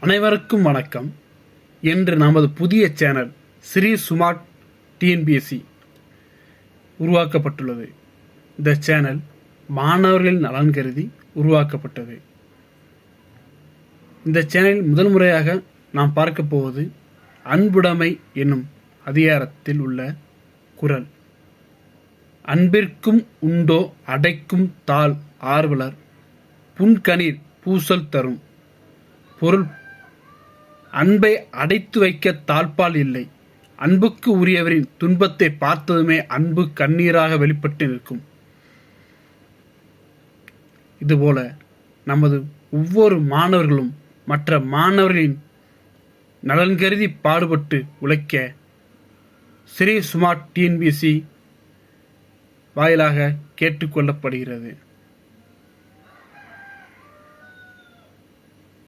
அனைவருக்கும் வணக்கம். என்று நமது புதிய சேனல் ஸ்ரீ சுமார்ட் டிஎன்பிஎஸ்சி உருவாக்கப்பட்டுள்ளது. இந்த சேனல் மாணவர்களின் நலன் கருதி உருவாக்கப்பட்டது. இந்த சேனலில் முதல் முறையாக நாம் பார்க்க போவது அன்புடைமை என்னும் அதிகாரத்தில் உள்ள குறள். அன்பிற்கும் உண்டோ அடைக்கும் தாழ் ஆர்வலர் புன்கணீர் பூசல் தரும். பொருள்: அன்பை அடைத்து வைக்க தாழ்பால் இல்லை. அன்புக்கு உரியவரின் துன்பத்தை பார்த்ததுமே அன்பு கண்ணீராக வெளிப்பட்டு நிற்கும். இதுபோல நமது ஒவ்வொரு மாணவர்களும் மற்ற மாணவர்களின் நலன் கருதி பாடுபட்டு உழைக்க ஸ்ரீ சுமார்ட் டிஎன்பிஎஸ்சி வாயிலாக கேட்டுக்கொள்ளப்படுகிறது.